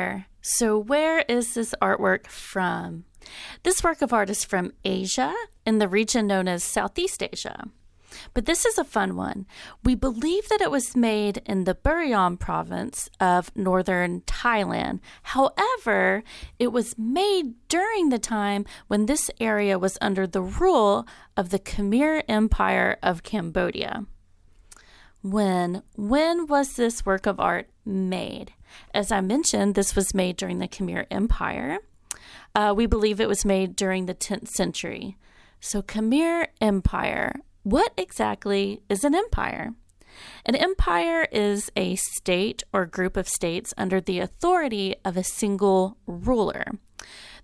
there. So where is this artwork from? This work of art is from Asia, in the region known as Southeast Asia. But this is a fun one. We believe that it was made in the Birmingham province of northern Thailand. However, it was made during the time when this area was under the rule of the Khmer Empire of Cambodia. When was this work of art made? As I mentioned, this was made during the Khmer Empire. We believe it was made during the 10th century. So Khmer Empire. What exactly is an empire? An empire is a state or group of states under the authority of a single ruler.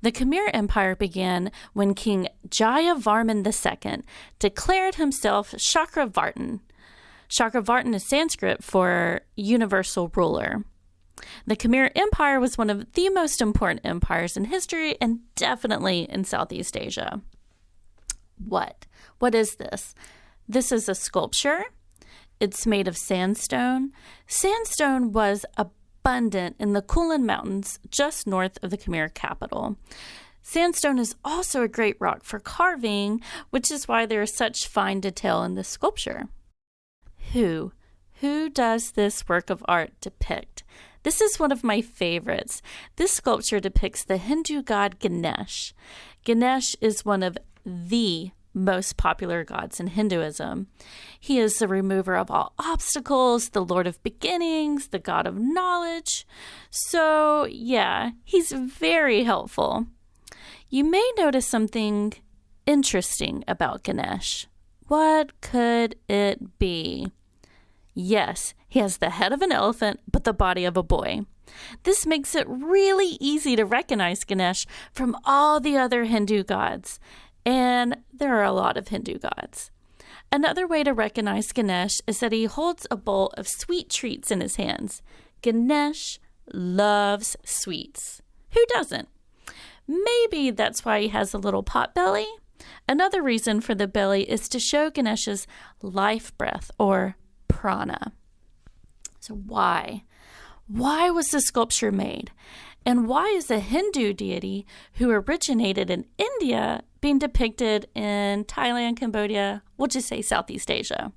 The Khmer Empire began when King Jayavarman II declared himself Chakravartin. Chakravartin is Sanskrit for universal ruler. The Khmer Empire was one of the most important empires in history and definitely in Southeast Asia. What is this? This is a sculpture. It's made of sandstone. Sandstone was abundant in the Kulin Mountains just north of the Khmer capital. Sandstone is also a great rock for carving, which is why there is such fine detail in this sculpture. Who does this work of art depict? This is one of my favorites. This sculpture depicts the Hindu god Ganesh. Ganesh is one of the most popular gods in Hinduism. He is the remover of all obstacles, the Lord of beginnings, the god of knowledge. So yeah, he's very helpful. You may notice something interesting about Ganesh. What could it be? Yes, he has the head of an elephant, but the body of a boy. This makes it really easy to recognize Ganesh from all the other Hindu gods. And there are a lot of Hindu gods. Another way to recognize Ganesh is that he holds a bowl of sweet treats in his hands. Ganesh loves sweets. Who doesn't? Maybe that's why he has a little pot belly. Another reason for the belly is to show Ganesh's life breath or prana. So why? Why was the sculpture made? And why is a Hindu deity who originated in India being depicted in Thailand, Cambodia, we'll just say Southeast Asia?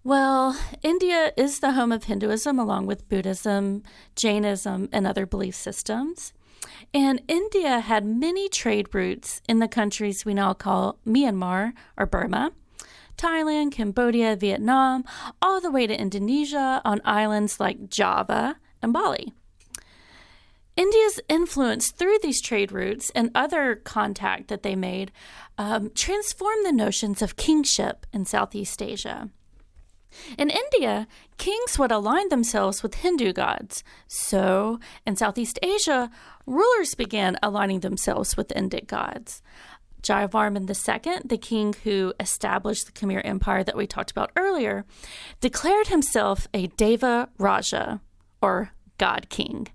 Well, India is the home of Hinduism along with Buddhism, Jainism, and other belief systems. And India had many trade routes in the countries we now call Myanmar or Burma, Thailand, Cambodia, Vietnam, all the way to Indonesia on islands like Java and Bali. India's influence through these trade routes and other contact that they made transformed the notions of kingship in Southeast Asia. In India, kings would align themselves with Hindu gods. So, in Southeast Asia, rulers began aligning themselves with Indic gods. Jayavarman II, the king who established the Khmer Empire that we talked about earlier, declared himself a Deva Raja, or God King.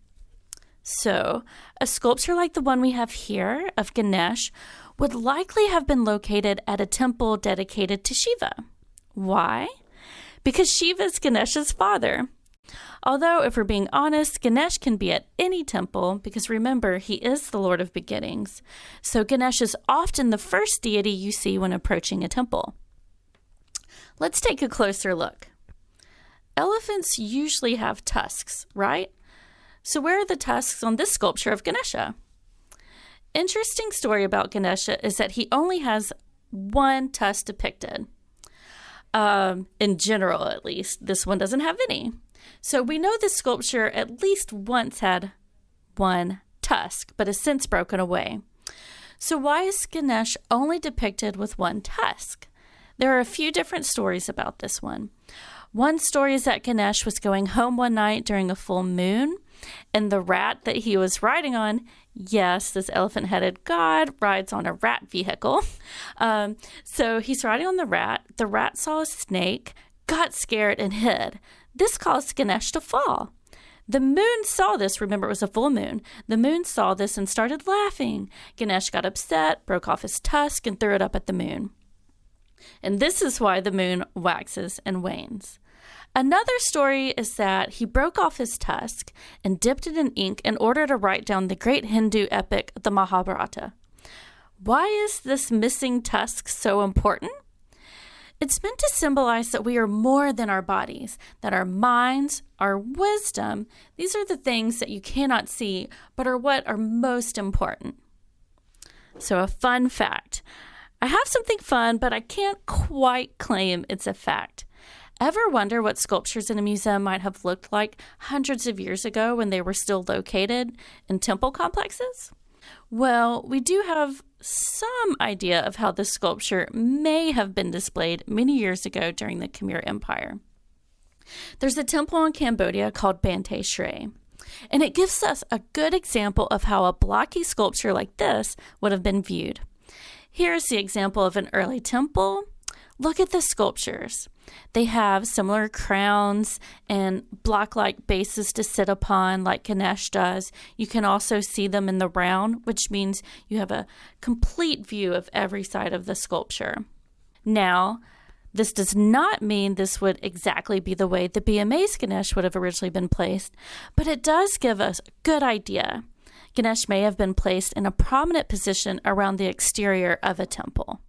So, a sculpture like the one we have here of Ganesh would likely have been located at a temple dedicated to Shiva. Why? Because Shiva is Ganesh's father. Although, if we're being honest, Ganesh can be at any temple because remember, he is the Lord of beginnings. So Ganesh is often the first deity you see when approaching a temple. Let's take a closer look. Elephants usually have tusks, right? So where are the tusks on this sculpture of Ganesha? Interesting story about Ganesha is that he only has one tusk depicted. In general, at least, this one doesn't have any. So we know this sculpture at least once had one tusk, but has since broken away. So why is Ganesh only depicted with one tusk? There are a few different stories about this one. One story is that Ganesh was going home one night during a full moon, and the rat that he was riding on, yes, this elephant-headed god rides on a rat vehicle. So he's riding on the rat. The rat saw a snake, got scared, and hid. This caused Ganesh to fall. The moon saw this. Remember, it was a full moon. The moon saw this and started laughing. Ganesh got upset, broke off his tusk, and threw it up at the moon. And this is why the moon waxes and wanes. Another story is that he broke off his tusk and dipped it in ink in order to write down the great Hindu epic, the Mahabharata. Why is this missing tusk so important? It's meant to symbolize that we are more than our bodies, that our minds, our wisdom, these are the things that you cannot see, but are what are most important. So a fun fact. I have something fun, but I can't quite claim it's a fact. Ever wonder what sculptures in a museum might have looked like hundreds of years ago when they were still located in temple complexes? Well, we do have some idea of how this sculpture may have been displayed many years ago during the Khmer Empire. There's a temple in Cambodia called Bante Shrey, and it gives us a good example of how a blocky sculpture like this would have been viewed. Here's the example of an early temple. Look at the sculptures. They have similar crowns and block-like bases to sit upon like Ganesh does. You can also see them in the round, which means you have a complete view of every side of the sculpture. Now, this does not mean this would exactly be the way the BMA's Ganesh would have originally been placed, but it does give us a good idea. Ganesh may have been placed in a prominent position around the exterior of a temple.